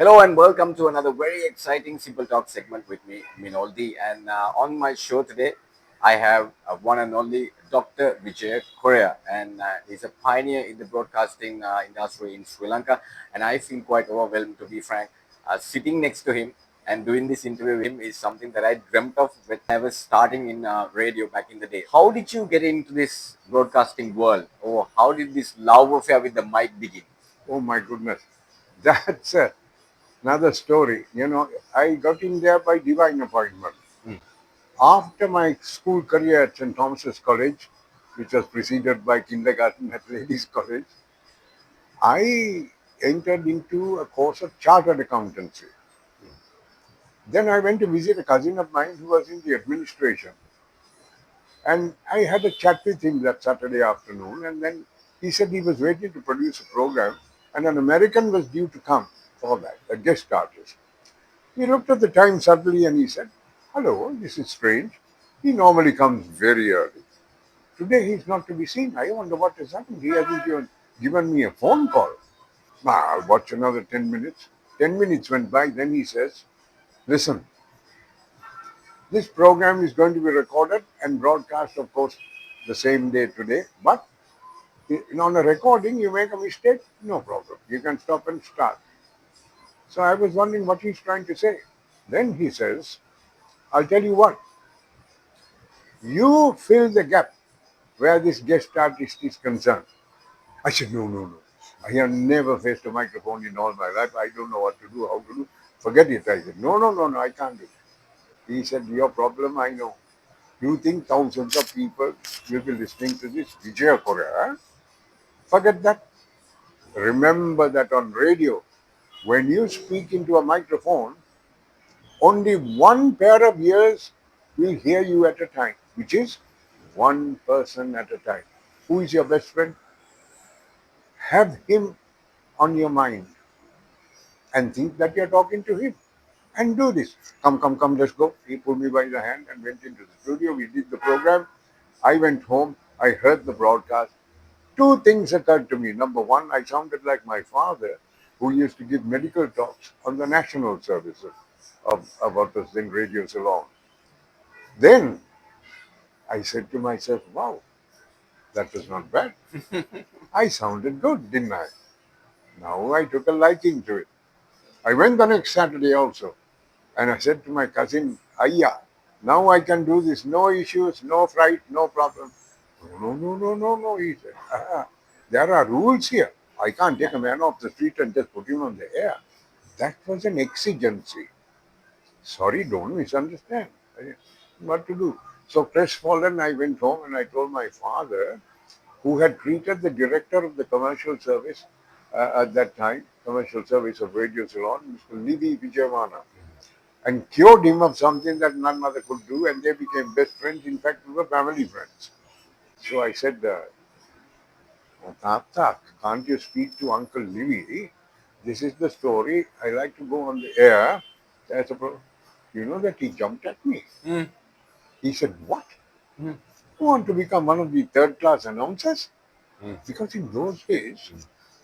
Hello and welcome to another very exciting Simple Talk segment with me, Minol. And on my show today, I have one and only Dr. Vijaya Corea, and he's a pioneer in the broadcasting industry in Sri Lanka. And I feel quite overwhelmed, to be frank. Sitting next to him and doing this interview with him is something that I dreamt of when I was starting in radio back in the day. How did you get into this broadcasting world, or how did this love affair with the mic begin? Oh my goodness, that's another story. I got in there by divine appointment. After my school career at St. Thomas's College, which was preceded by kindergarten at Ladies College, I entered into a course of chartered accountancy. Then I went to visit a cousin of mine who was in the administration. And I had a chat with him that Saturday afternoon. And then he said he was waiting to produce a program, and an American was due to come for that, a guest artist. He looked at the time suddenly and he said, "Hello, this is strange. He normally comes very early. Today he's not to be seen. I wonder what has happened. He hasn't even given me a phone call." I'll watch another 10 minutes. 10 minutes went by. Then he says, "Listen, this program is going to be recorded and broadcast, of course, the same day today. But on a recording, you make a mistake, no problem. You can stop and start." So I was wondering what he's trying to say. Then he says, "I'll tell you what, you fill the gap where this guest artist is concerned." I said, "No, no, no. I have never faced a microphone in all my life. I don't know what to do, how to do. Forget it." I said, "No, no, no, no, I can't do it." He said, "Your problem, I know. You think thousands of people will be listening to this Vijaya Korea? Huh? Forget that. Remember that on radio, when you speak into a microphone, only one pair of ears will hear you at a time, which is one person at a time. Who is your best friend? Have him on your mind and think that you're talking to him. And do this. Come, come, come, let's go." He pulled me by the hand and went into the studio. We did the program. I went home. I heard the broadcast. Two things occurred to me. Number one, I sounded like my father, who used to give medical talks on the national services of what was then Radio Ceylon. Then I said to myself, "Wow, that was not bad. I sounded good, didn't I?" Now I took a liking to it. I went the next Saturday also, and I said to my cousin, "Aya, now I can do this. No issues, no fright, no problem." "No, no, no, no, no, no," he said. There are rules here. I can't take a man off the street and just put him on the air." That was an exigency. Sorry, don't misunderstand. What to do? So crestfallen, I went home and I told my father, who had treated the director of the commercial service at that time, commercial service of Radio Ceylon, Mr. Vijaya, and cured him of something that none other could do, and they became best friends. In fact, we were family friends. So I said, "Tata, can't you speak to Uncle Livy? This is the story. I like to go on the air." That's a You know that he jumped at me. Mm, He said, "What? mm, You want to become one of the third class announcers?" mm, Because in those days,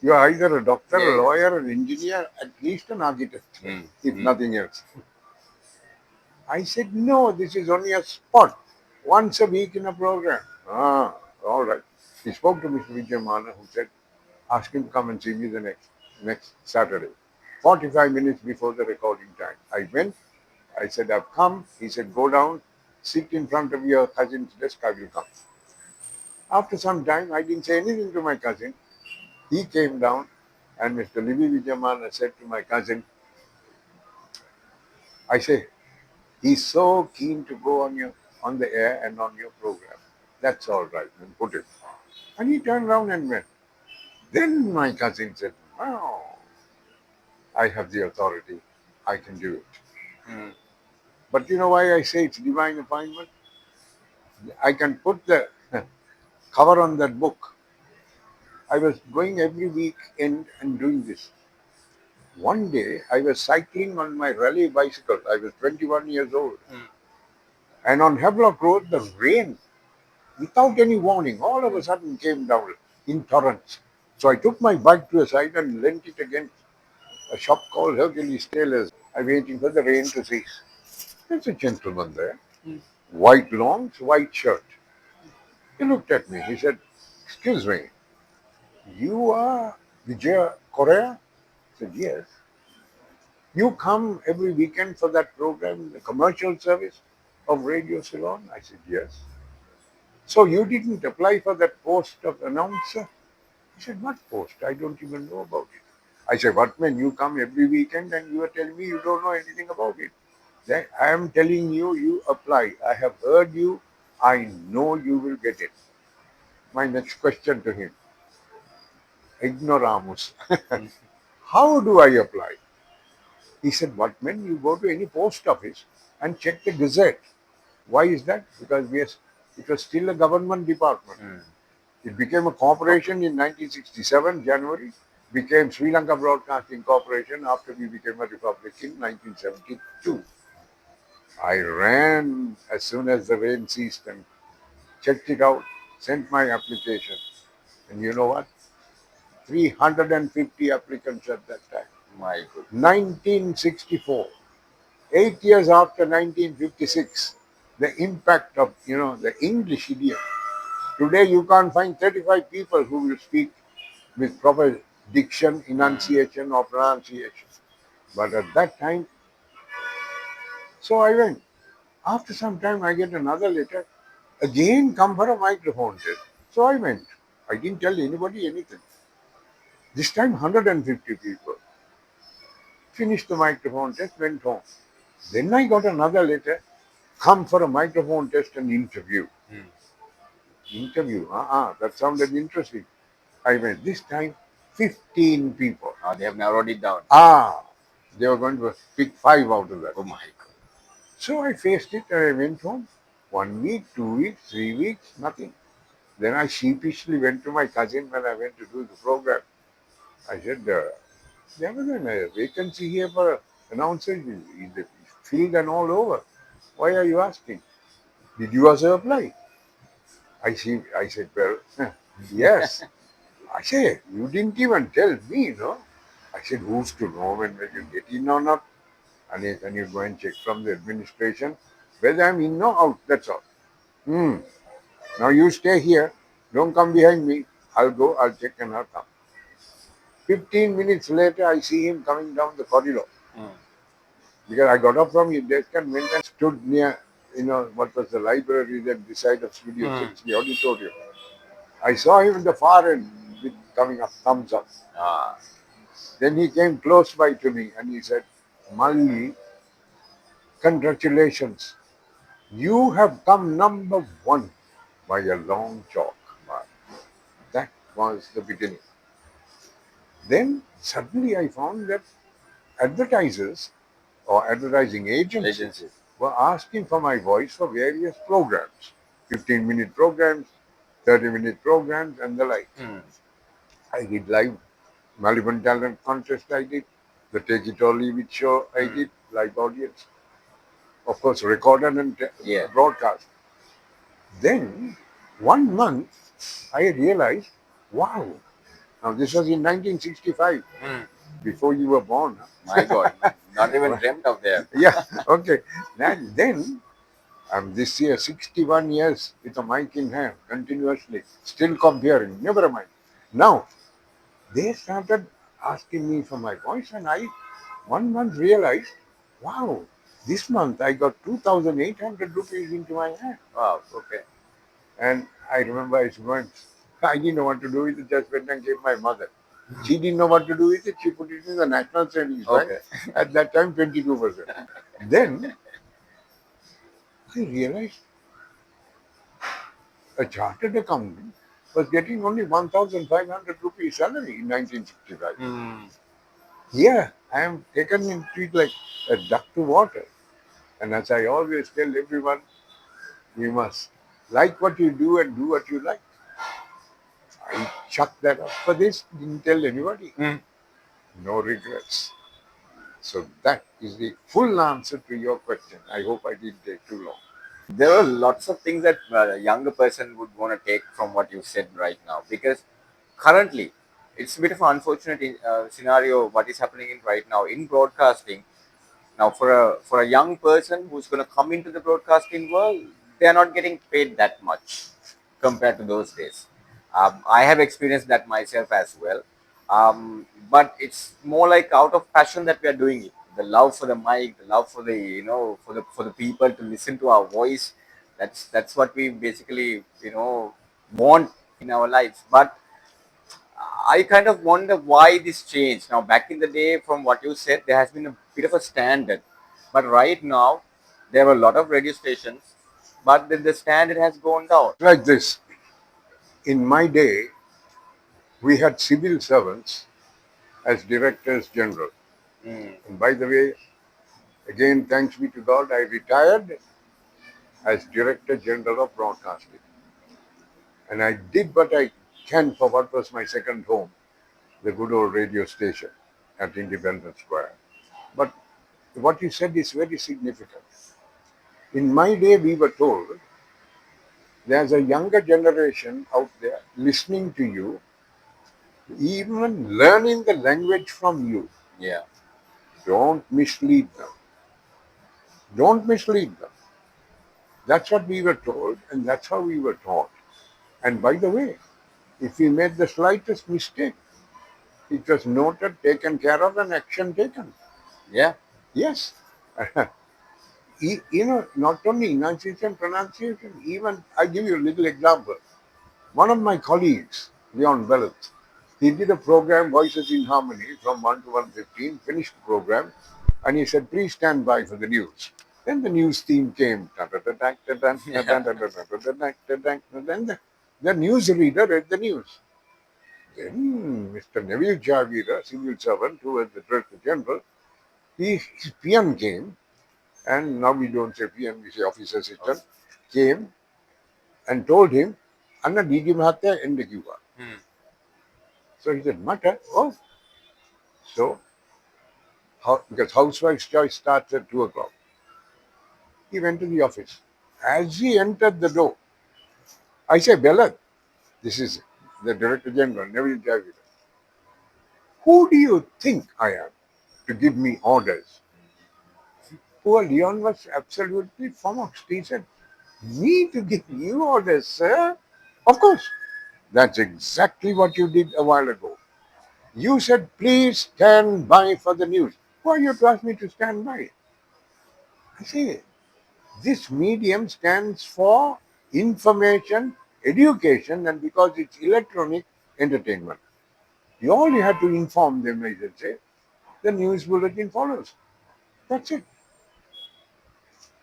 you are either a doctor, yeah, a yeah. lawyer, an engineer, at least an architect, Mm, if mm, nothing else. I said, "No, this is only a spot. Once a week in a program." "Ah, all right." He spoke to Mr. Vijay, who said, "Ask him to come and see me the next Saturday, 45 minutes before the recording time." I went. I said, "I've come." He said, "Go down, sit in front of your cousin's desk. I will come." After some time, I didn't say anything to my cousin. He came down, and Mr. Libby Vijamana said to my cousin, I say, "He's so keen to go on the air and on your program. That's all right, and put it." And he turned around and went. Then my cousin said, "Oh, I have the authority. I can do it." mm. But you know why I say it's divine appointment? I can put the cover on that book. I was going every weekend and doing this. One day I was cycling on my rally bicycle. I was 21 years old. And on Havelock Road, the rain, without any warning, all of a sudden came down in torrents. So I took my bike to a side and leant it against a shop called Hercules Tailors. I'm waiting for the rain to cease. There's a gentleman there, white longs, white shirt. He looked at me. He said, "Excuse me, you are Vijaya Corea?" I said, "Yes." "You come every weekend for that program, the commercial service of Radio Ceylon?" I said, "Yes." "So you didn't apply for that post of announcer?" He said, "What post? I don't even know about it." I said, "What man, you come every weekend and you are telling me you don't know anything about it?" Then I am telling you, you apply. I have heard you. I know you will get it. My next question to him, ignoramus. How do I apply? He said, "What man, you go to any post office and check the gazette." Why is that? Because it was still a government department. It became a corporation in 1967, January, became Sri Lanka Broadcasting Corporation after we became a republic in 1972. I ran as soon as the rain ceased and checked it out, sent my application. And you know what? 350 applicants at that time. My good. 1964, 8 years after 1956, the impact of, the English idiom. Today you can't find 35 people who will speak with proper diction, enunciation, or pronunciation. But at that time, so I went. After some time, I get another letter. Again, come for a microphone test. So I went. I didn't tell anybody anything. This time, 150 people. Finished the microphone test, went home. Then I got another letter. Come for a microphone test and interview. Interview. That sounded interesting. I went. This time, 15 people. They have narrowed it down. They were going to pick 5 out of that. Oh my God. So I faced it and I went home. 1 week, 2 weeks, 3 weeks, nothing. Then I sheepishly went to my cousin when I went to do the program. I said, there was a vacancy here for announcer. Is filled and all over. Why are you asking? Did you also apply? I said, well, yes. I said, you didn't even tell me, no? I said, who's to know when you get in or not? And can you go and check from the administration whether I'm in or out? That's all. Hmm. Now you stay here. Don't come behind me. I'll go, I'll check and I'll come. 15 minutes later, I see him coming down the corridor. Because I got up from his desk and went and stood near, what was the library then beside of Studio 6, the auditorium. I saw him in the far end with coming up, thumbs up. Then he came close by to me and he said, Malli, congratulations. You have come number 1 by a long chalk. That was the beginning. Then suddenly I found that advertisers or advertising agencies were asking for my voice for various programs, 15-minute programs, 30-minute programs, and the like. I did live Maliban Talent Contest, I did. The Take It or Leave It show, I did, live audience. Of course, recorded and broadcast. Then, 1 month, I realized, wow, now this was in 1965, before you were born. My God. Not even dreamt of that. Yeah, okay. And then, I'm this year 61 years with a mic in hand, continuously, still comparing, never mind. Now, they started asking me for my voice, and I, 1 month, realized, wow, this month I got 2,800 rupees into my hand. Wow. Okay. And I remember I was going, I didn't know what to do with it, just went and gave my mother. She didn't know what to do with it, she put it in the national savings bank. Okay. At that time, 22%. Then I realized a chartered accountant was getting only 1,500 rupees salary in 1965. Here, I am taken into it like a duck to water. And as I always tell everyone, you must like what you do and do what you like. I chucked that up for this, didn't tell anybody. No regrets. So that is the full answer to your question. I hope I didn't take too long. There are lots of things that a younger person would want to take from what you said right now, because currently it's a bit of an unfortunate scenario what is happening in right now in broadcasting. Now, for a young person who's going to come into the broadcasting world, they are not getting paid that much compared to those days. I have experienced that myself as well. But it's more like out of passion that we are doing it. The love for the mic, the love for the for the people to listen to our voice. That's what we basically want in our lives. But I kind of wonder why this changed. Now, back in the day, from what you said, there has been a bit of a standard. But right now, there were a lot of radio stations, but the standard has gone down. Like this. In my day, we had civil servants as directors general. Mm, And by the way, again, thanks be to God, I retired as director general of broadcasting. And I did what I can for what was my second home, the good old radio station at Independence Square. But what you said is very significant. In my day, we were told there's a younger generation out there listening to you, even learning the language from you. yeah, Don't mislead them. Don't mislead them. That's what we were told, and that's how we were taught. And by the way, if we made the slightest mistake, it was noted, taken care of, and action taken. yeah. Yes. Not only enunciation, pronunciation, even I give you a little example. One of my colleagues, Leon Bellet, he did a program, Voices in Harmony, from 1 to 1:15, finished the program, and he said, please stand by for the news. Then the news theme came. Yeah. Then the news reader read the news. Then Mr. Neville Jagira, civil servant, who was the Director General, his PM came, and now we don't say PM, we say officer Oh. assistant, came and told him, Anna DG Mahatya in the Cuba. Hmm. So he said, Mata, oh. So, because Housewife's Choice starts at 2 o'clock, he went to the office. As he entered the door, I say, Bella, this is the Director General, Neville Jagira. Who do you think I am to give me orders? Poor Leon was absolutely flummoxed. He said, me to give you orders, sir? Of course. That's exactly what you did a while ago. You said, please stand by for the news. Why you to ask me to stand by? I say, this medium stands for information, education, and because it's electronic, entertainment. You only have to inform them, I should say. The news bulletin follows. That's it.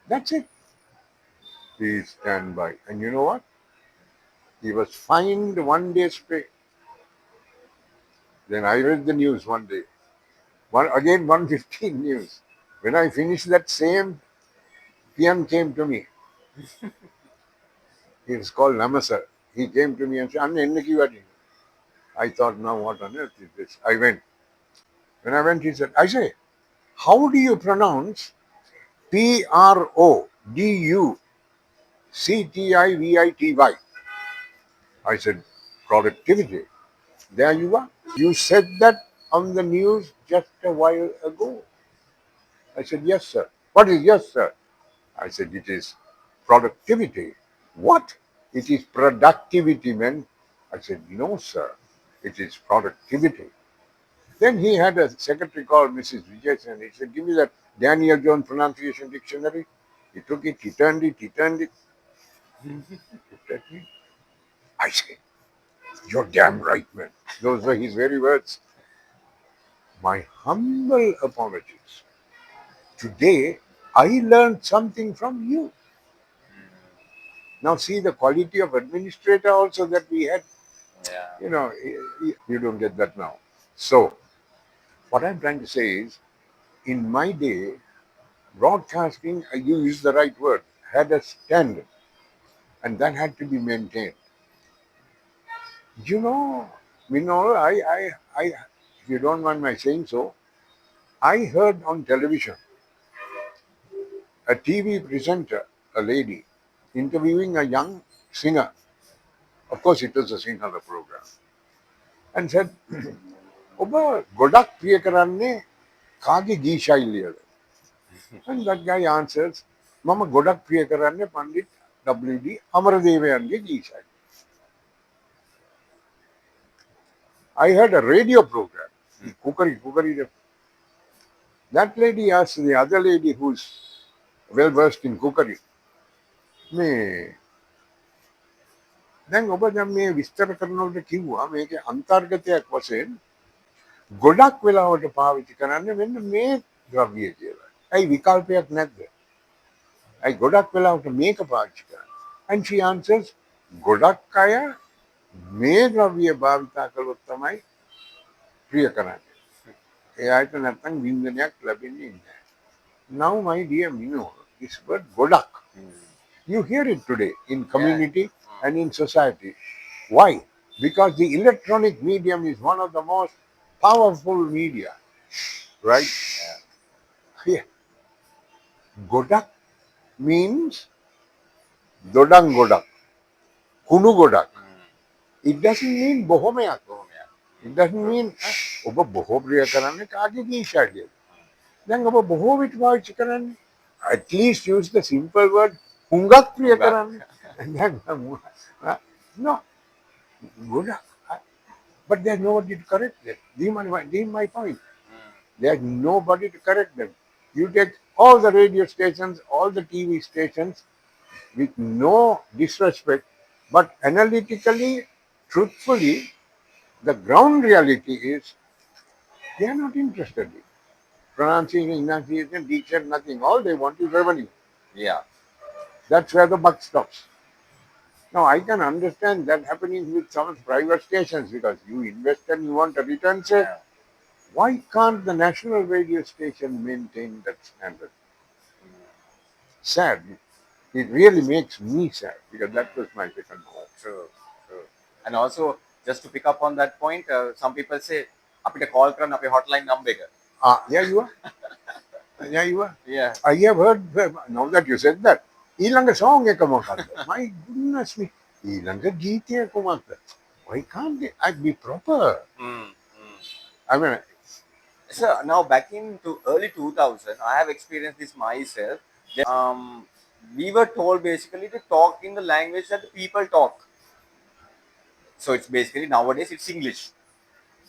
That's it. Please stand by. And you know what? He was fined 1 day's pay. Then I read the news one day. Again 1:15 news. When I finished that same PM came to me. He was called Namasar. He came to me and said, "Anna, enniki vaadi?" I thought, now what on earth is this? I went. When I went, he said, I say, how do you pronounce Productivity? I said, productivity. There you are. You said that on the news just a while ago. I said, yes, sir. What is yes, sir? I said, it is productivity. What? It is productivity, man. I said, no, sir. It is productivity. Then he had a secretary called Mrs. Vijaya, and he said, give me that Daniel Jones pronunciation dictionary. He took it, he turned it, looked at me. I said, you're damn right, man. Those were his very words. My humble apologies. Today, I learned something from you. Now see the quality of administrator also that we had. Yeah. You know, you don't get that now. So what I'm trying to say is, in my day, broadcasting, you use the right word, had a standard, and that had to be maintained. You know, Minol, if you don't mind my saying so, I heard on television a TV presenter, a lady, interviewing a young singer. Of course, it was a Sinhala program. and said, "Oba godak priya karanne kage gisha illiyada." And that guy answers, "Mama godak priya karanne Pandit W.D. Amaradevayange gisha." I heard a radio program, Kukari. That lady asked the other lady who's well versed in cookery, "Me, දැන් ඔබ දැන් මේ විස්තර කරනකොට කිව්වා මේකේ අන්තර්ගතයක් වශයෙන් ගොඩක් වෙලාවට පාවිච්චි කරන්නේ මෙන්න මේ ද්‍රව්‍ය කියලා. ඇයි විකල්පයක් නැද්ද? ඇයි ගොඩක් වෙලාවට මේක පාවිච්චි කරන්නේ? And she answers ගොඩක් අය මේ ද්‍රව්‍ය භාවිතා කළොත් තමයි ප්‍රිය කරන්නේ. ඒ අයට නැත්තම් වින්දනයක් ලැබෙන්නේ නැහැ. Now my dear Minol, this word ගොඩක්, you hear it today in Yeah. community and in society. Why? Because the electronic medium is one of the most powerful media, right? Yeah. Godak means dodang godak, kunu godak. It doesn't mean bohomeyak. It doesn't mean oba boho priya karanne kaage ki ishadiya. Then oba boho vich pawichchi karanne. At least use the simple word hungak priya karanne. And then no, godak. But there's nobody to correct them. This is my point. There's nobody to correct them. You take all the radio stations, all the TV stations, with no disrespect, but analytically, truthfully, the ground reality is they are not interested in pronunciation, enunciation, diction, nothing. All they want is revenue. Yeah. That's where the buck stops. Now, I can understand that happening with some private stations because you invest and you want a return. So, Yeah. why can't the national radio station maintain that standard? Sad. It really makes me sad because that was my second home. True. True. And also, just to pick up on that point, some people say, අපිට call කරන්න අපේ hotline number එක. Yeah, you are. Yeah, you are. Yeah. I have heard, now that you said that, ඊළඟ song එක මොකක්ද? My goodness me. ඊළඟ ගීතය කොහොමද? Why can't they be proper? I mean, So now back into early 2000, I have experienced this myself. We were told basically to talk in the language that the people talk. So it's basically nowadays it's English.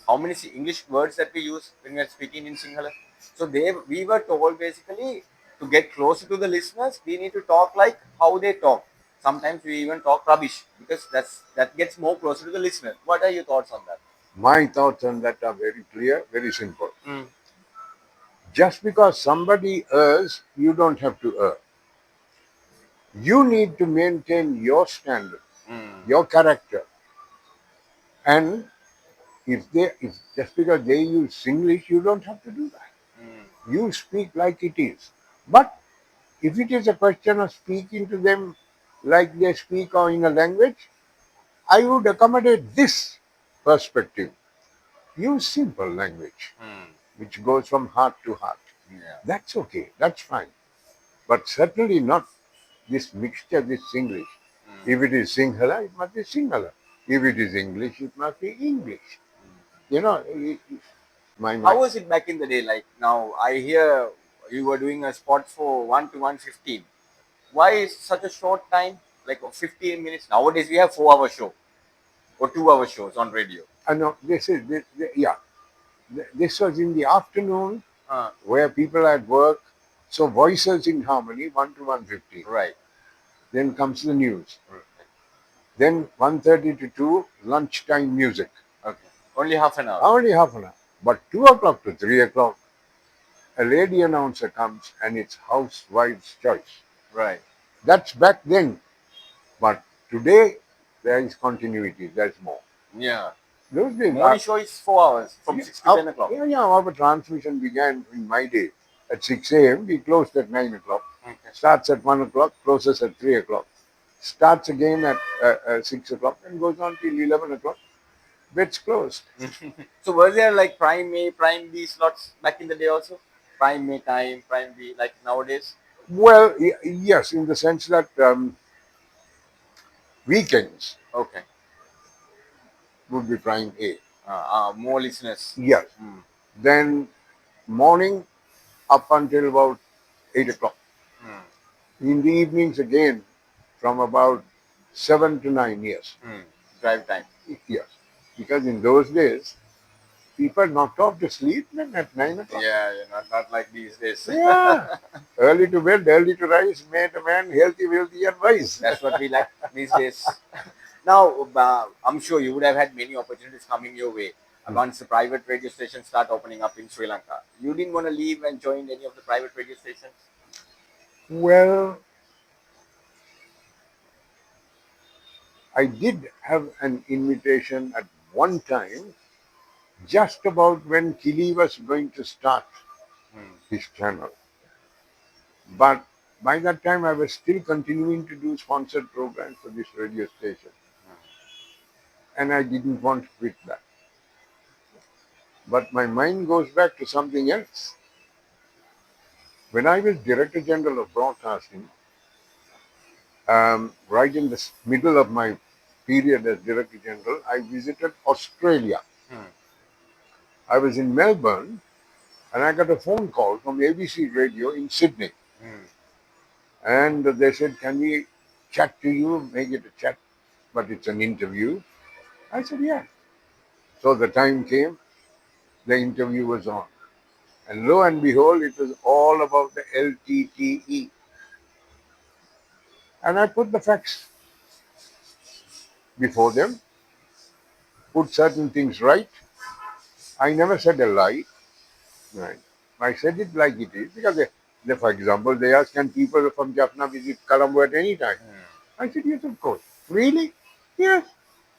How many English words that we use when we are speaking in Sinhala? So we were told basically to get closer to the listeners, we need to talk like how they talk. Sometimes we even talk rubbish because that gets more closer to the listener. What are your thoughts on that? my thoughts on that are very clear, very simple. Just because somebody errs, you don't have to err. You need to maintain your standard, your character. And if just because they use English, you don't have to do that. You speak like it is. But if it is a question of speaking to them like they speak or in a language, I would accommodate this perspective. Use simple language, which goes from heart to heart. Yeah. That's okay. That's fine. But certainly not this mixture, this English. If it is Sinhala, it must be Sinhala. If it is English, it must be English. You know, How was it back in the day? Like now, I hear you were doing a spot for 1 to 1:15. Why is such a short time? Like 15 minutes. Nowadays, we have 4 hour show or 2 hour shows on radio. I know yeah. This was in the afternoon where people at work. So voices in harmony, 1 to 1:15. Right. Then comes the news. Then 1:30 to 2, lunchtime music. Okay. Only half an hour. Only half an hour. But 2 o'clock to 3 o'clock, a lady announcer comes and it's housewife's choice. Right. That's back then. But today, there is continuity. There's more. Yeah. Those days, Morning show is 4 hours from 6 to 10 o'clock. Yeah, our transmission began in my day at 6 a.m. We closed at 9 o'clock. Okay. Starts at 1 o'clock, closes at 3 o'clock. Starts again at 6 o'clock and goes on till 11 o'clock. Gets closed. So was there like Prime A, Prime B slots back in the day also? Prime A time, Prime B, like nowadays? Well, yes, in the sense that weekends Okay. would be prime A. More listeners. Yes. Mm, Then morning up until about 8 o'clock. mm, In the evenings again from about 7 to 9 years. mm. Drive time. Yes. Because in those days, people knocked off to sleep then at 9 o'clock. Yeah, yeah, not like these days. Yeah. Early to bed, early to rise, made a man healthy, wealthy, and wise. That's what we like these days. Now, I'm sure you would have had many opportunities coming your way once the private radio stations start opening up in Sri Lanka. You didn't want to leave and join any of the private radio stations? Well, I did have an invitation at one time, just about when Kili was going to start Hmm. his channel. But by that time, I was still continuing to do sponsored programs for this radio station, and I didn't want to quit that. But my mind goes back to something else. When I was Director General of Broadcasting, right in the middle of my period as Director General, I visited Australia. Hmm. I was in Melbourne, and I got a phone call from ABC Radio in Sydney. Hmm. And they said, "Can we chat to you, make it a chat, but it's an interview?" I said, "Yeah." So the time came, the interview was on. And lo and behold, it was all about the LTTE. And I put the facts before them, put certain things right. I never said a lie. Right. I said it like it is because, for example, they asked, "Can people from Jaffna visit Colombo at any time?" I said, "Yes, of course." "Really?" "Yes."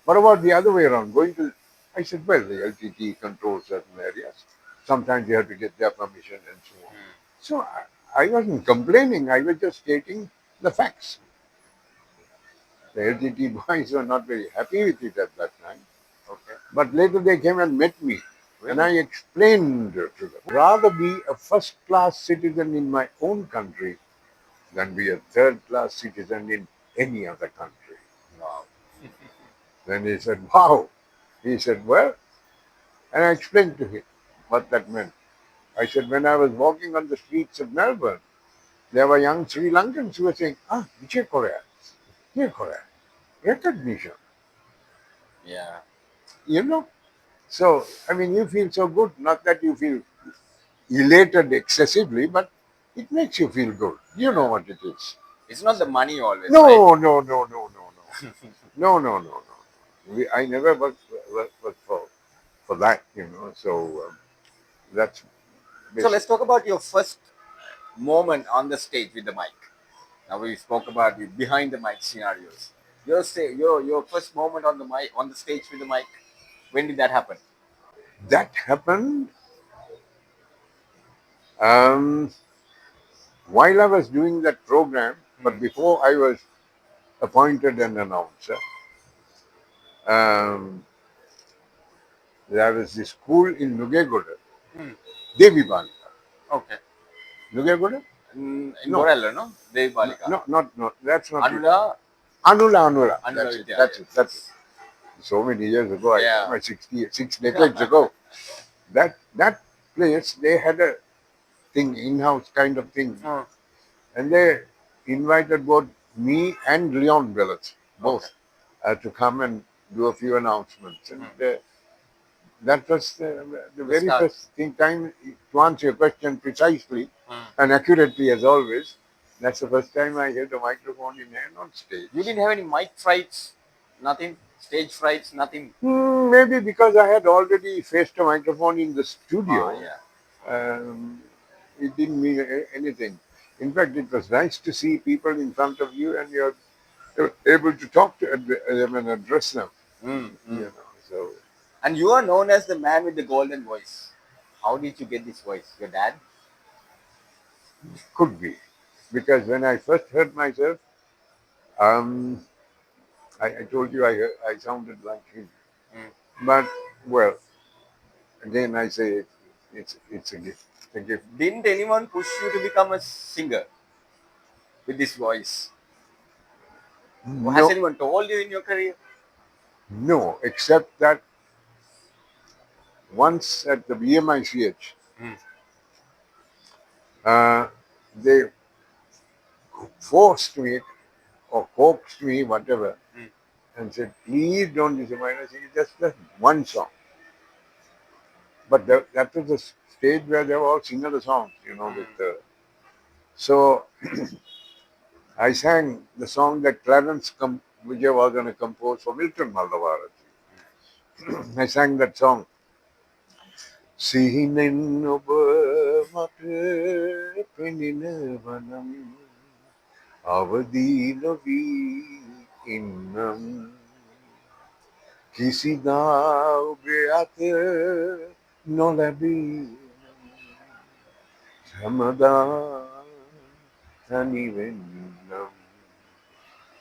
"What about the other way around? Going to?" I said, "Well, the LTT controls certain areas. Sometimes you have to get their permission and so on." So I wasn't complaining. I was just stating the facts. The LTT boys were not very happy with it at that time. Okay. But later they came and met me. And Really? I explained to them, rather be a first class citizen in my own country than be a third class citizen in any other country. Wow. Then he said, "Wow." He said, "Well," and I explained to him what that meant. I said, "When I was walking on the streets of Melbourne, there were young Sri Lankans who were saying, 'Ah, Vijaya Korea, Vijaya Korea, recognition,' Yeah. you know." So, I mean, you feel so good, not that you feel elated excessively, but it makes you feel good. You know Yeah. what it is. It's not the money always, right? No, no, no, no, no, no. No, no, no, no. I never worked for that, you know. So that's So basic. let's talk about your first moment on the stage with the mic. Now we spoke about the behind the mic scenarios. Your first moment on the mic on the stage with the mic. When did that happen? That happened um, while I was doing that program, Hmm. but before I was appointed an announcer. Um, there was this school in Nugegoda, Hmm. Devi Balika. Okay. Nugegoda? In No, Borello, no? Dev no, Balika. no, that's not it. Anula, Anula. Anula That's it. Vidyalaya. That's it. That's it. Yes. So many years ago, I Yeah. 6 decades ago. That place, they had a thing, in-house kind of thing, Hmm. and they invited both me and Leon Bellis, Okay. both, to come and do a few announcements. And Hmm. that was the The very start. first thing, time to answer your question precisely Hmm. and accurately as always. That's the first time I held a microphone in hand on You stage. didn't have any mic frights, nothing, stage frights, nothing. Maybe because I had already faced a microphone in the Ah, studio, yeah. um, it didn't mean anything. In fact, it was nice to see people in front of you and you're able to talk to them and address them. Mm, You mm. know, so And you are known as the man with the golden voice. How did you get this voice? Your dad? could be because when I first heard myself, um, I told you I sounded like him. Mm. But well, again I say it's a gift. It's a gift. Didn't anyone push you to become a singer with this voice? Or has No, anyone told you in your career? no, except that Once at the BMICH, Mm. uh, they forced me or coaxed me, whatever, Mm. and said, please don't use mine. I said, just one song. But that was the stage where they were all singing the songs, with Mm. so I sang the song that Vijaya was going to compose for Milton Maldavarati. I sang that song. Sihinennob mata peninavanam avadi novi innam kisidao beata nolabi Ramadan Tanivenam.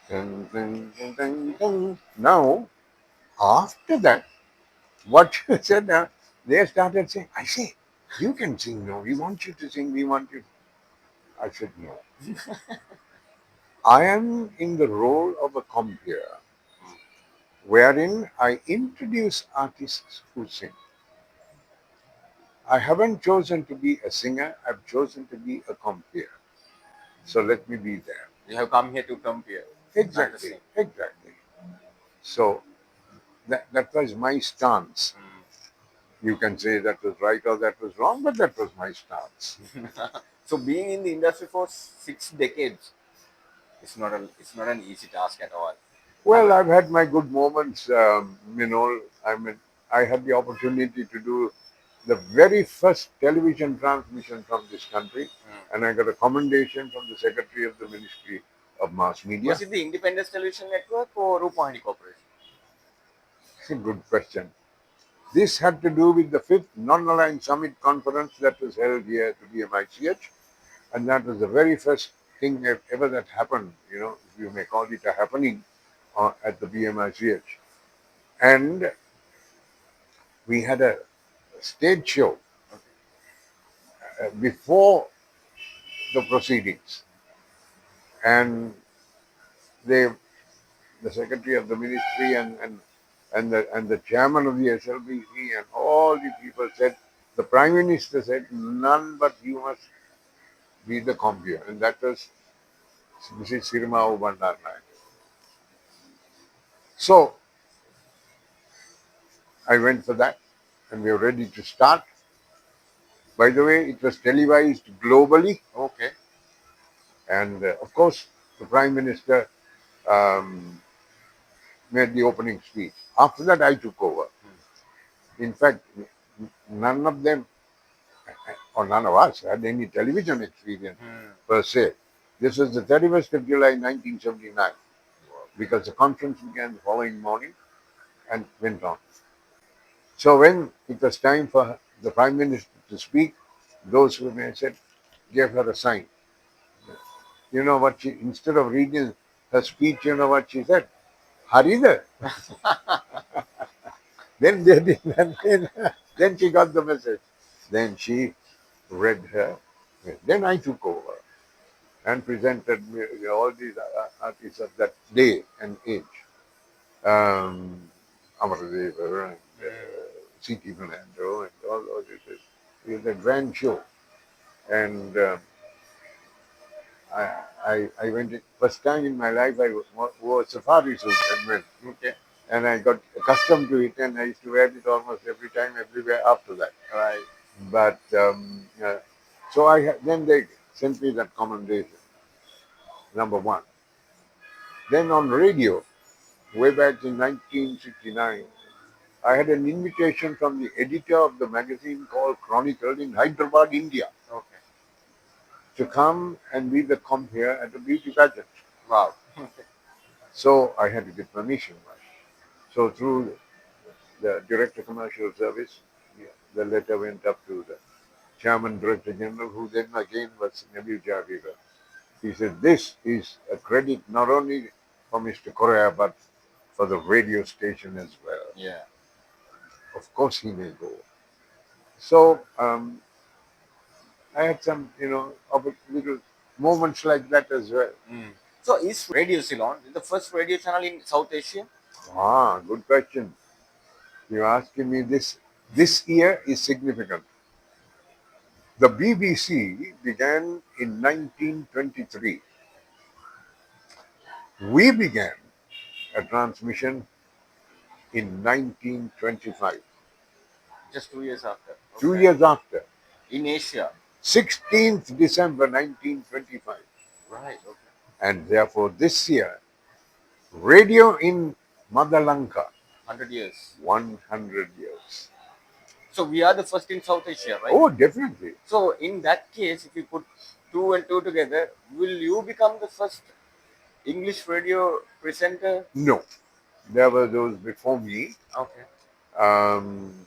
Dun, dun, dun, dun, dun. Now, after that, what you said, they started saying, I say, you can sing, no, we want you to sing, we want you. I said, no. I am in the role of a compere, wherein I introduce artists who sing. I haven't chosen to be a singer, I've chosen to be a compere. So let me be there. You have come here to compare, not to Exactly, sing. exactly. So that was my stance. You can say that was right or that was wrong, but that was my stance. So being in the industry for 6 decades, it's not an easy task at all. I Well, mean, I've had my good moments, Minol. I had the opportunity to do the very first television transmission from this country, and I got a commendation from the Secretary of the Ministry of Mass was Media. it the Independence Television Network or Rupahani Corporation? It's a good question. This had to do with the fifth non-aligned summit conference that was held here at the BMICH, and that was the very first thing ever that happened, if you may call it a happening at the BMICH. And we had a stage show Okay. before the proceedings, and they, the secretary of the ministry and the chairman of the SLBC and all the people said, the prime minister said, none but you must be the compere, and that was Mrs. Sirma Bandarnaik. So I went for that, and we were ready to start. By the way, it was televised globally, Okay. and of course, the prime minister um, made the opening speech. After that, I took over. In fact, none of them, or none of us, had any television experience Hmm. per se. This was the 31st of July 1979, because the conference began the following morning and went on. So when it was time for the Prime Minister to speak, those who may said, gave her a sign. You know what she, instead of reading her speech, you know what she said? Harida. Then they did, then she got the message. Then she read her. Then I took over and presented all these artists of that day and age. Amaradev and C.T. Fernando and all this. It was a grand show. And I went, first time in my life, I wore a safari suit and went. Okay. And I got accustomed to it, and I used to wear it almost every time, everywhere after that. Right. But so then they sent me that commendation, number one. Then on radio, way back in 1969, I had an invitation from the editor of the magazine called Chronicle in Hyderabad, India, Okay. to come and be the compere at the beauty pageant. Wow. So I had to get permission. So through the Director Commercial Service, the letter went up to the Chairman Director General, who then again was Nabil Javier. He said, this is a credit not only for Mr. Corea, but for the radio station as well. Yeah. Of course he may go. So I had some, little moments like that as well. Mm. So is Radio Ceylon the first radio channel in South Asia? Ah, good question. You're asking me this This year is significant. The BBC began in 1923. We began a transmission in 1925, Just 2 years after. two Okay. years after, In Asia. 16th December 1925. Right. Okay. And therefore, this year, radio in Mother Lanka, 100 years. 100 years. So we are the first in South Asia, right? Oh, definitely. So in that case, if you put two and two together, will you become the first English radio presenter? No, there were those before me. Okay. Um,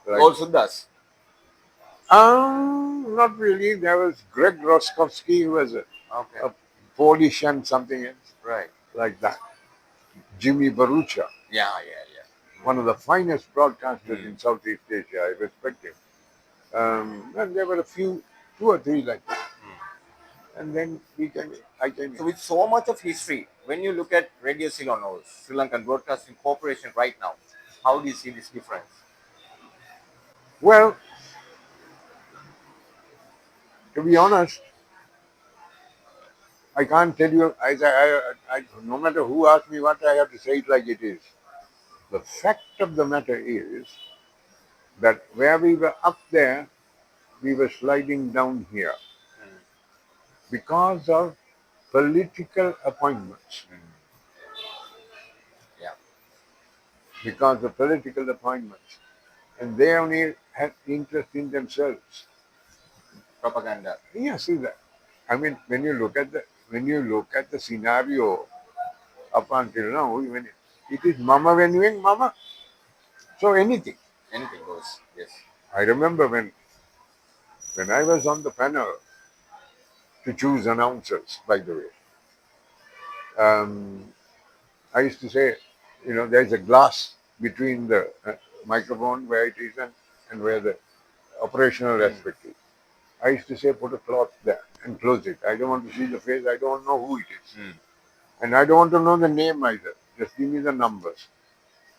like, Also does. not really. There was Greg Roskowski, who was Okay. a Polish and something else Right. like that. Jimmy Barucha, Yeah, yeah, yeah. one of the finest broadcasters Hmm. in Southeast Asia. I respect him. And there were a few, two or three like that. And then I came in. So with so much of history, when you look at Radio Ceylon or Sri Lankan Broadcasting Corporation right now, how do you see this difference? Well, to be honest, I can't tell you. No matter who asks me what, I have to say it like it is. The fact of the matter is that where we were up there, we were sliding down here Mm. because of political appointments. Yeah, Because of political appointments. And they only had interest in themselves. propaganda. Yeah, see that. I mean, when you look at the scenario up until now, even it is mama venuing mama. So anything. Anything goes. Yes. I remember when I was on the panel to choose announcers, by the way, um, I used to say, there's a glass between the microphone where it is and where the operational Mm. aspect is. I used to say, put a cloth there and close it. I don't want to see the face. I don't know who it is. Mm. And I don't want to know the name either. Just give me the numbers.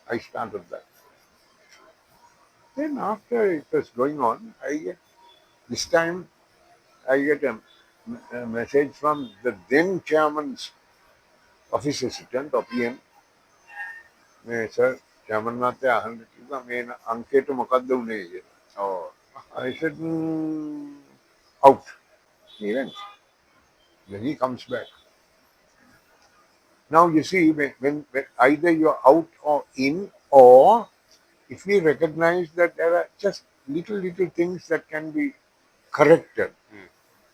I started that. Then after it was going on, this time I get a message from the then chairman's office assistant or PM. Sir, chairman මහත්තයා අහන්න කිව්වා මේ අංකයට මොකද්ද උනේ කියලා. Oh. I said, out. He went. Then he comes back. Now you see, when either you're out or in, or if we recognize that there are just little things that can be corrected, Mm.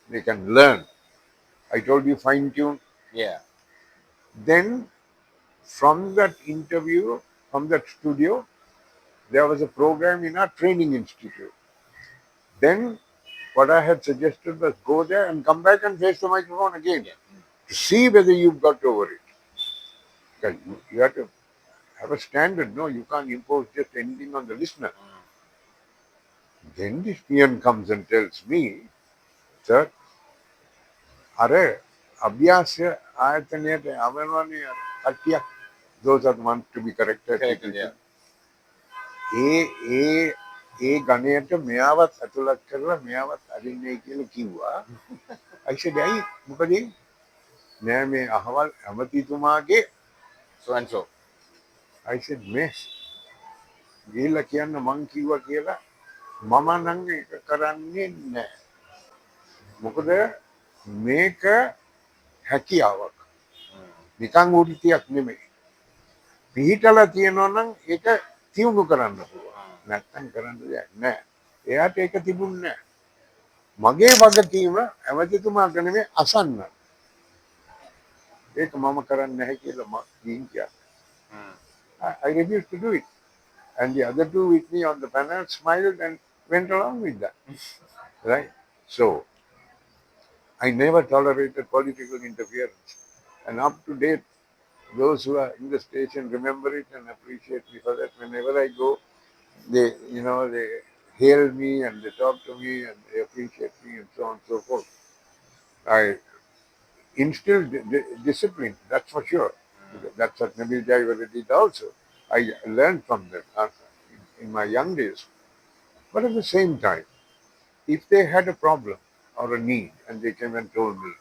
they can learn. I told you fine tune. Yeah. Then from that interview, from that studio, there was a program in our training institute. Then what I had suggested was go there and come back and face the microphone again Yeah. to see whether you've got over it. Because you have to have a standard. No, you can't impose just anything on the listener. Then this peon comes and tells me, sir, are abhyasya ayatanete avanvani atya. Those are the ones to be corrected. Corrected. Yeah. ඒ ඒ ඒ ගණයට මෙයාවත් ඇතුළත් කරලා මෙයාවත් අරින්නේ කියලා කිව්වා. I said, ඇයි මොකද නෑ මේ අහවල් ඇමතිතුමාගේ So and so. I said මේ ගිහිල්ලා කියන්න මං කිව්වා කියලා මම නම් ඒක කරන්නේ නෑ. මොකද මේක හැකියාවක්. නිකන් වෘත්තියක් නෙමෙයි. පිහිටලා තියෙනවා නම් ඒක තියුණු කරන්න පුළුවන්. නැත්තම් කරන්න දෙයක් නෑ. එයාට ඒක තිබුණේ නෑ. මගේ වගකීම ඇමතිතුමාට නෙමෙයි අසන්න. ඒක මම කරන්නේ නැහැ කියලා මම ගිහින් කිව්වා. Mm. I refused to do it. And the other two with me on the panel smiled and went along with that. Right? So, I never tolerated political interference. And up to date, those who are in the station remember it and appreciate me for that. Whenever I go, they hail me and they talk to me and they appreciate me and so on and so forth. I instilled discipline, that's for sure. That's what Nabil Jai did also. I learned from them in my young days. But at the same time, if they had a problem or a need and they came and told me,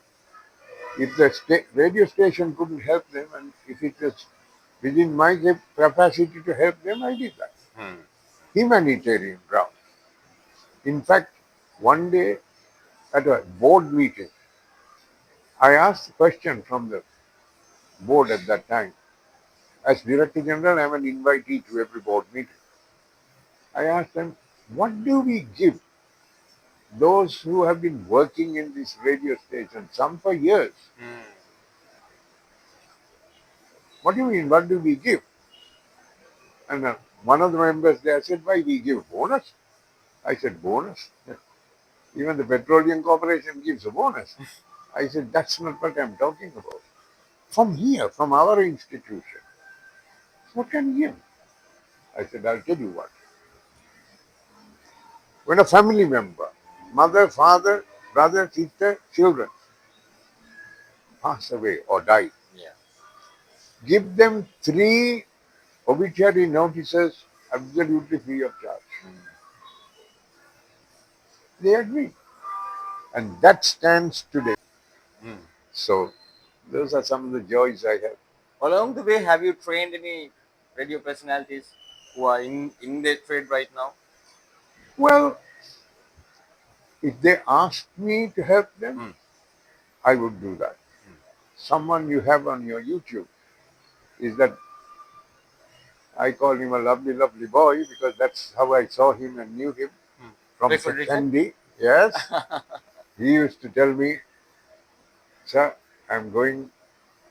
if the radio station couldn't help them and if it was within my capacity to help them, I did that. Hmm. Humanitarian ground. In fact, one day at a board meeting, I asked a question from the board at that time. As Director General, I'm an invitee to every board meeting. I asked them, what do we give those who have been working in this radio station, some for years? Hmm. What do you mean, what do we give? And one of the members there said, why we give bonus? I said, bonus? Even the Petroleum Corporation gives a bonus. I said, that's not what I'm talking about. From here, from our institution, what can you give? I said, I'll tell you what. When a family member, mother, father, brother, sister, children, pass away or die, Yeah. give them 3 obituary notices absolutely free of charge. They agree. And that stands today. Hmm. So those are some of the joys I have. Along the way, have you trained any radio personalities who are in the trade right now? Well, if they asked me to help them, Hmm. I would do that. Someone you have on your YouTube is that I call him a lovely, lovely boy because that's how I saw him and knew him Hmm. from Clifford Richard? Sekendi. Yes, he used to tell me, sir, I'm going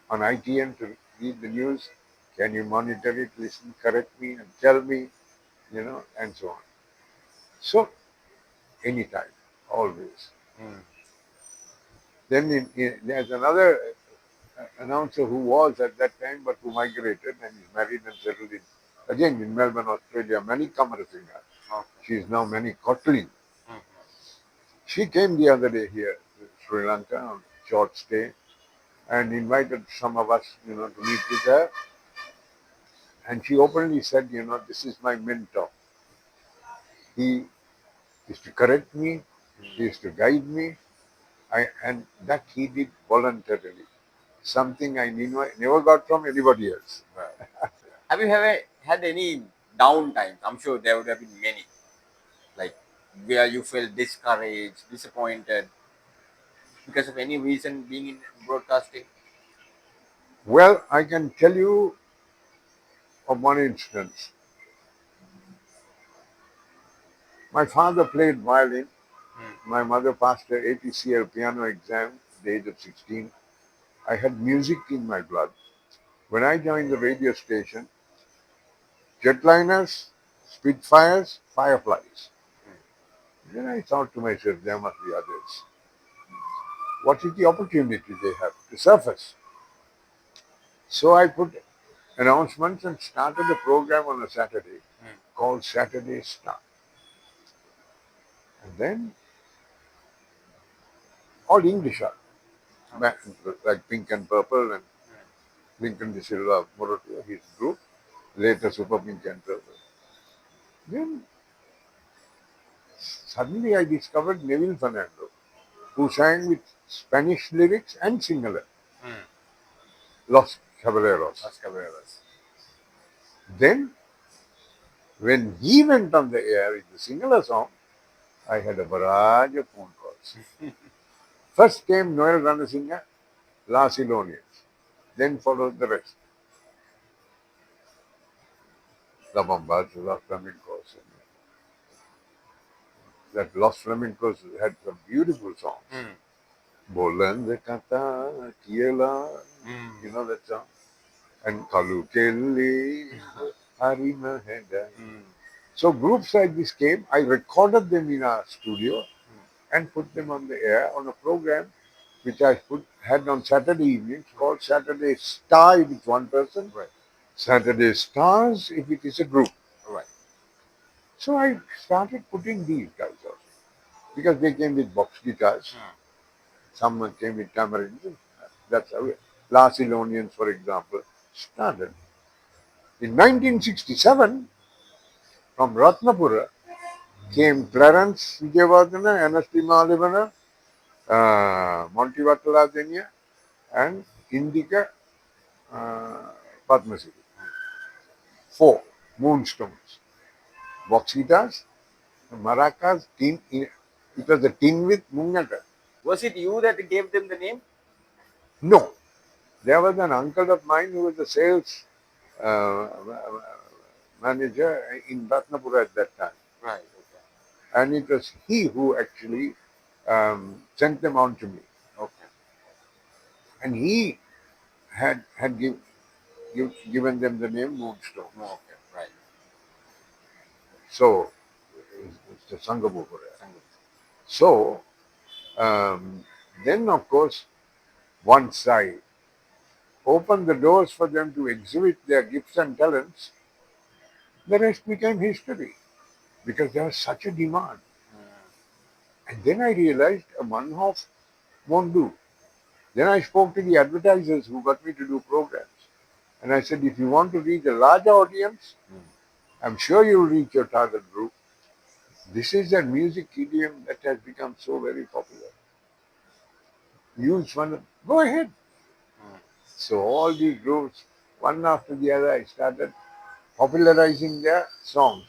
on ITN to read the news. Can you monitor it, listen, correct me, and tell me, and so on. So, anytime, always. Hmm. There's another announcer who was at that time but who migrated and is married and settled again in Melbourne, Australia, Mani Kamarasinghe. Okay. She is now Mani Kotli. Hmm. She came the other day here to Sri Lanka on short stay and invited some of us, to meet with her. And she openly said, this is my mentor. He is to correct me, he is to guide me, and that he did voluntarily. Something I never got from anybody else. Right. Have you ever had any down times? I'm sure there would have been many, like where you felt discouraged, disappointed because of any reason being in broadcasting. Well, I can tell you of one instance. My father played violin. Hmm. My mother passed her ATCL piano exam at the age of 16. I had music in my blood. When I joined the radio station, jetliners, Spitfires, Fireflies. Then I thought to myself, there must be others. What is the opportunity they have to surface? So I put announcements and started a program on a Saturday Hmm. called Saturday Star. And then all English are, Okay. like Pink and Purple and Lincoln de Silva Morotia, his group, later Super Pink and Purple. Then suddenly I discovered Neville Fernando, who sang with Spanish lyrics and Sinhala, Hmm. Los Caballeros. Las Caballeros. Then, when he went on the air with the Sinhala song, I had a barrage of phone calls. First came Noel Ranasinghe, La Silonians. Then followed the rest. La Bombas, Los Flamencos. That Los Flamencos had some beautiful songs. Hmm. Bolan de Kata, Kiela, Hmm. you know that song? And Kalu Kelly, Harima Heda. Hmm. So groups like this came, I recorded them in our studio Hmm. and put them on the air on a program which I had on Saturday evenings called Saturday Star if it's one person, Right. Saturday Stars if it is a group. Right. So I started putting these guys out because they came with box guitars. Hmm. Some came with tamarins. That's how La Silonians, for example, started. In 1967, from Ratnapura, came Clarence Vijayawardena, Anasthi Malivana, Monty Vattalajanya, and Indika uh, Padmasiri. Four moonstones. Box guitars, maracas, tin. It was a tin with mungata. Was it you that gave them the name? No, there was an uncle of mine who was a sales uh, manager in Ratnapura at that time. Right. Okay. And it was he who actually sent them on to me. Okay. And he given them the name Moonstones. No, okay. Right. So, it's the Sangabu Korea. Sangat. So, um, then of course, once I opened the doors for them to exhibit their gifts and talents, the rest became history because there was such a demand. And then I realized a one-off won't do. Then I spoke to the advertisers who got me to do programs. And I said, if you want to reach a larger audience, I'm sure you'll reach your target group. This is a music idiom that has become so very popular. Use one, go ahead. So all these groups, one after the other, I started popularizing their songs.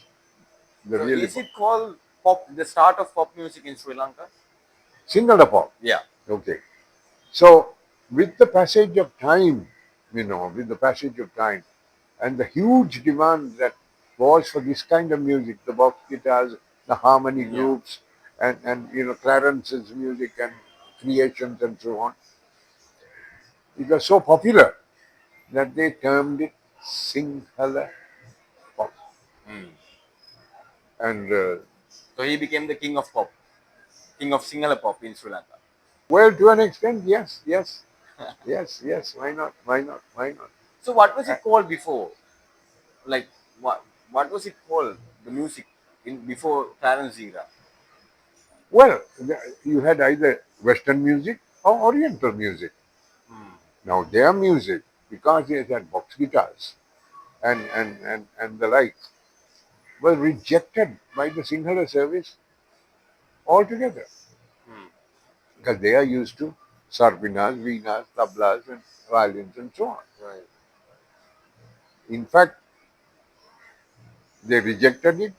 The So really is it called pop? The start of pop music in Sri Lanka? single pop. Yeah. Okay. So with the passage of time, with the passage of time, and the huge demand that was for this kind of music, the box guitars, the harmony Yeah. groups, and Clarence's music and creations and so on. It was so popular that they termed it Sinhala pop. And So he became the king of pop, king of Sinhala pop in Sri Lanka. well, to an extent, yes, yes, yes, yes. Why not? Why not? Why not? So what was Uh, it called before? Like what was it called? The music in before Clarence era. well, you had either Western music or Oriental music. Now their music, because they had box guitars and the like, was rejected by the Sinhala service altogether because they are used to sarpinas, veenas, tablas, and violins and so on. Right. In fact, they rejected it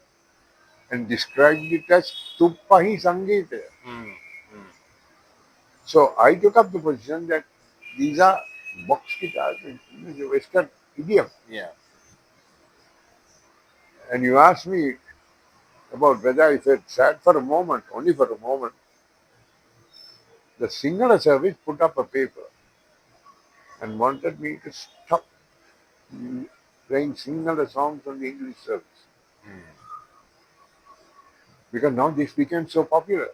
and described it as tuppahi sangita. Mm. So I took up the position that these are box guitars, this is a Western idiom. Yeah. And you asked me about whether I felt sad for a moment, only for a moment. The Sinhala service put up a paper and wanted me to stop playing Sinhala songs on the English service because now this became so popular.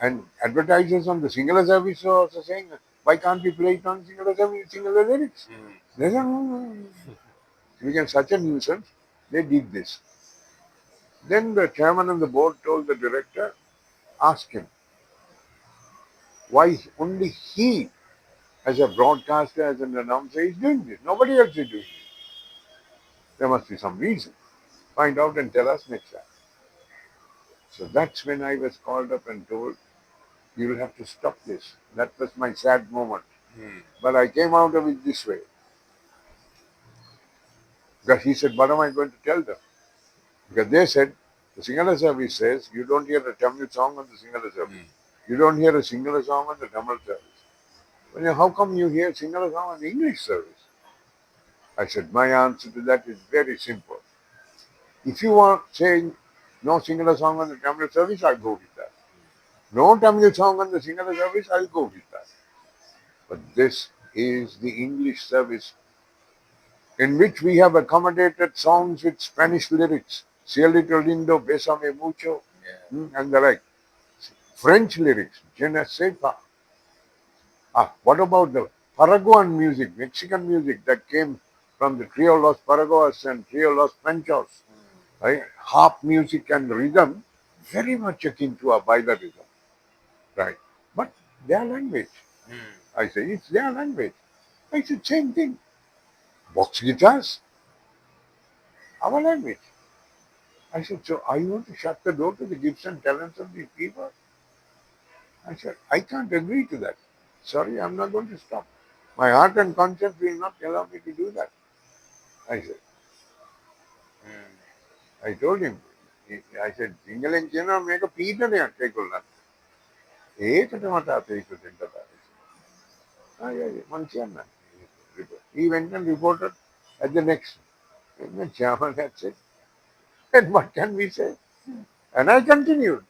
And advertisers on the Sinhala service were also saying, why can't we play it on Sinhala service, Sinhala lyrics? They said, "No, no, no." It became such a nuisance, they did this. Then the chairman of the board told the director, ask him why only he, as a broadcaster, as an announcer, is doing this. Nobody else is doing it. There must be some reason. Find out and tell us next time. So that's when I was called up and told, you will have to stop this. That was my sad moment. But I came out of it this way. Because he said, what am I going to tell them? Because they said, the Sinhala service says, you don't hear a Tamil song on the Sinhala service. You don't hear a Sinhala song on the Tamil service. Well, how come you hear Sinhala song on the English service? I said, my answer to that is very simple. If you want saying no Sinhala song on the Tamil service, I'll go with that. No Tamil song on the Sinhala service, I'll go with that. But this is the English service in which we have accommodated songs with Spanish lyrics. Cielito lindo, besame mucho, Yeah. and the like. French lyrics, je ne sais pas. What about the Paraguayan music, Mexican music that came from the Trio Los Paraguas and Trio Los Panchos? Right? Harp music and rhythm, very much akin to a baila rhythm. Right? But their language. I say, it's their language. I said, same thing. Box guitars, our language. I said, so are you want to shut the door to the gifts and talents of these people? I said, I can't agree to that. Sorry, I'm not going to stop. My heart and conscience will not allow me to do that. I said, I told him, I said, "Singalenchena make a Peter Tekulna. He went and reported at the next. And the chairman had said, and what can we say? And I continued.